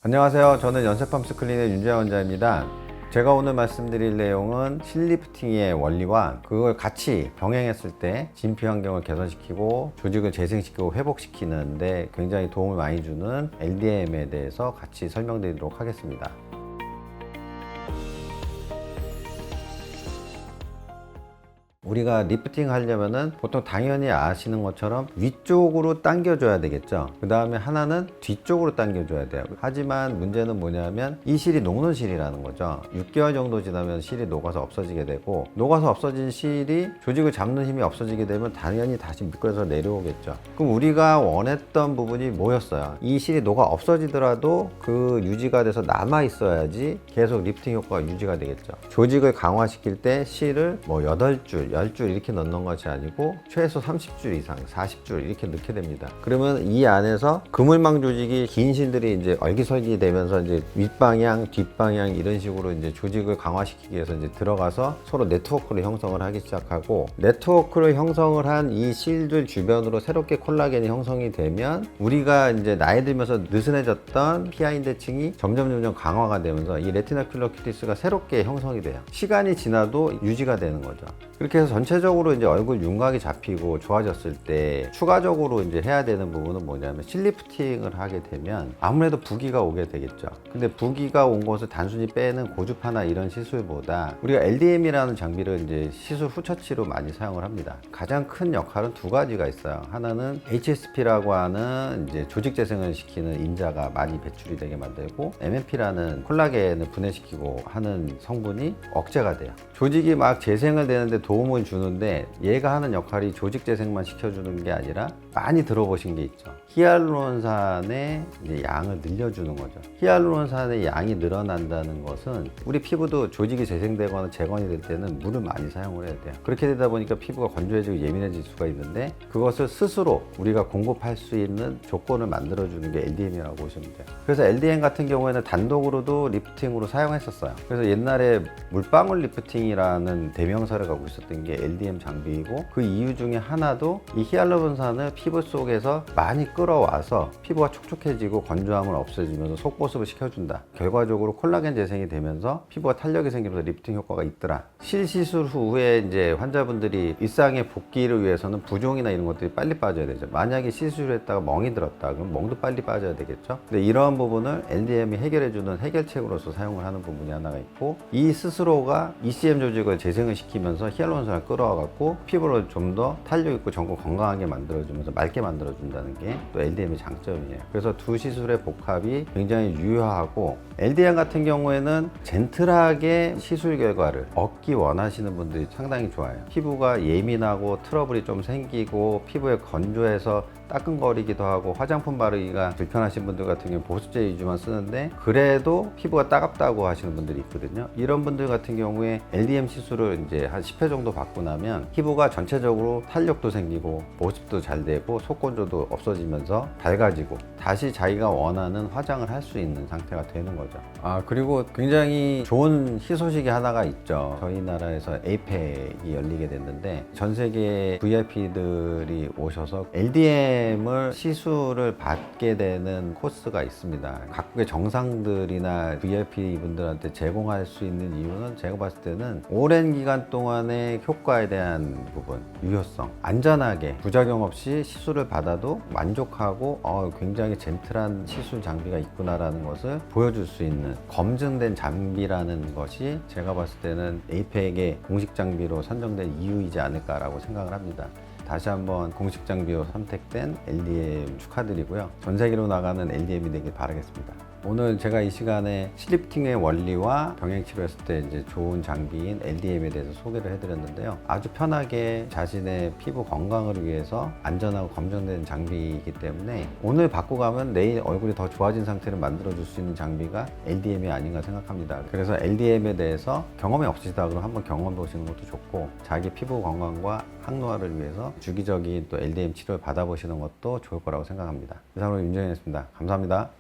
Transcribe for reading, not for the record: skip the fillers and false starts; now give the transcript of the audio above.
안녕하세요. 저는 연세팜스 클린의 윤재환 원장입니다. 제가 오늘 말씀드릴 내용은 실리프팅의 원리와 그걸 같이 병행했을 때 진피 환경을 개선시키고 조직을 재생시키고 회복시키는데 굉장히 도움을 많이 주는 LDM에 대해서 같이 설명드리도록 하겠습니다. 우리가 리프팅 하려면은 보통 당연히 아시는 것처럼 위쪽으로 당겨줘야 되겠죠. 그 다음에 하나는 뒤쪽으로 당겨줘야 돼요. 하지만 문제는 뭐냐면 이 실이 녹는 실이라는 거죠. 6개월 정도 지나면 실이 녹아서 없어지게 되고, 녹아서 없어진 실이 조직을 잡는 힘이 없어지게 되면 당연히 다시 미끄러져 내려오겠죠. 그럼 우리가 원했던 부분이 뭐였어요? 이 실이 녹아 없어지더라도 그 유지가 돼서 남아 있어야지 계속 리프팅 효과가 유지가 되겠죠. 조직을 강화시킬 때 실을 뭐 8줄 10줄 이렇게 넣는 것이 아니고 최소 30줄 이상 40줄 이렇게 넣게 됩니다. 그러면 이 안에서 그물망 조직이 긴 실들이 이제 얼기설기 되면서 이제 윗방향 뒷방향 이런 식으로 이제 조직을 강화시키기 위해서 이제 들어가서 서로 네트워크를 형성을 하기 시작하고, 네트워크를 형성을 한 이 실들 주변으로 새롭게 콜라겐이 형성이 되면 우리가 이제 나이 들면서 느슨해졌던 피하인대층이 점점 강화가 되면서 이 레티나큘러 큐티스가 새롭게 형성이 돼요. 시간이 지나도 유지가 되는 거죠. 그렇게 해서 전체적으로 이제 얼굴 윤곽이 잡히고 좋아졌을 때 추가적으로 이제 해야 되는 부분은 뭐냐면 실리프팅을 하게 되면 아무래도 부기가 오게 되겠죠. 근데 부기가 온 것을 단순히 빼는 고주파나 이런 시술보다 우리가 LDM이라는 장비를 이제 시술 후 처치로 많이 사용을 합니다. 가장 큰 역할은 두 가지가 있어요. 하나는 HSP라고 하는 이제 조직 재생을 시키는 인자가 많이 배출이 되게 만들고, MMP라는 콜라겐을 분해시키고 하는 성분이 억제가 돼요. 조직이 막 재생을 되는데 도움을 주는데 얘가 하는 역할이 조직 재생만 시켜주는 게 아니라 많이 들어보신 게 있죠. 히알루론산의 이제 양을 늘려주는 거죠. 히알루론산의 양이 늘어난다는 것은 우리 피부도 조직이 재생되거나 재건이 될 때는 물을 많이 사용을 해야 돼요. 그렇게 되다 보니까 피부가 건조해지고 예민해질 수가 있는데 그것을 스스로 우리가 공급할 수 있는 조건을 만들어주는 게 LDM이라고 보시면 돼요. 그래서 LDM 같은 경우에는 단독으로도 리프팅으로 사용했었어요. 그래서 옛날에 물방울 리프팅이라는 대명사를 갖고 있었던 게 LDM 장비이고, 그 이유 중에 하나도 이 히알루론산을 피부 속에서 많이 끌어와서 피부가 촉촉해지고 건조함을 없애주면서 속보습을 시켜준다. 결과적으로 콜라겐 재생이 되면서 피부가 탄력이 생기면서 리프팅 효과가 있더라. 실시술 후에 이제 환자분들이 일상의 복귀를 위해서는 부종이나 이런 것들이 빨리 빠져야 되죠. 만약에 시술을 했다가 멍이 들었다 그럼 멍도 빨리 빠져야 되겠죠. 근데 이러한 부분을 LDM이 해결해주는 해결책으로서 사용을 하는 부분이 하나가 있고, 이 스스로가 ECM 조직을 재생을 시키면서 히알루론산을 끌어와 갖고 피부를 좀 더 탄력 있고 전고 건강하게 만들어주면서 맑게 만들어준다는 게 또 LDM의 장점이에요. 그래서 두 시술의 복합이 굉장히 유효하고, LDM 같은 경우에는 젠틀하게 시술 결과를 얻기 원하시는 분들이 상당히 좋아요. 피부가 예민하고 트러블이 좀 생기고 피부에 건조해서 따끔거리기도 하고 화장품 바르기가 불편하신 분들 같은 경우 보습제 위주만 쓰는데 그래도 피부가 따갑다고 하시는 분들이 있거든요. 이런 분들 같은 경우에 LDM 시술을 이제 한 10회 정도 받고 나면 피부가 전체적으로 탄력도 생기고 보습도 잘 되고 속건조도 없어지면서 밝아지고 다시 자기가 원하는 화장을 할 수 있는 상태가 되는 거죠. 그리고 굉장히 좋은 희소식이 하나가 있죠. 저희 나라에서 에이펙이 열리게 됐는데 전 세계 VIP들이 오셔서 LDM을 시술을 받게 되는 코스가 있습니다. 각국의 정상들이나 VIP 분들한테 제공할 수 있는 이유는 제가 봤을 때는 오랜 기간 동안의 효과에 대한 부분, 유효성, 안전하게 부작용 없이 시술을 받아도 만족하고 굉장히 젠틀한 시술 장비가 있구나라는 것을 보여줄 수 있는 검증된 장비라는 것이 제가 봤을 때는 에이펙의 공식 장비로 선정된 이유이지 않을까라고 생각을 합니다. 다시 한번 공식 장비로 선택된 LDM 축하드리고요. 전 세계로 나가는 LDM이 되길 바라겠습니다. 오늘 제가 이 시간에 실리프팅의 원리와 병행 치료했을 때 이제 좋은 장비인 LDM에 대해서 소개를 해드렸는데요. 아주 편하게 자신의 피부 건강을 위해서 안전하고 검증된 장비이기 때문에 오늘 받고 가면 내일 얼굴이 더 좋아진 상태를 만들어줄 수 있는 장비가 LDM이 아닌가 생각합니다. 그래서 LDM에 대해서 경험이 없으시다 그러면 한번 경험해 보시는 것도 좋고, 자기 피부 건강과 항노화를 위해서 주기적인 또 LDM 치료를 받아보시는 것도 좋을 거라고 생각합니다. 이상으로 윤정현이었습니다. 감사합니다.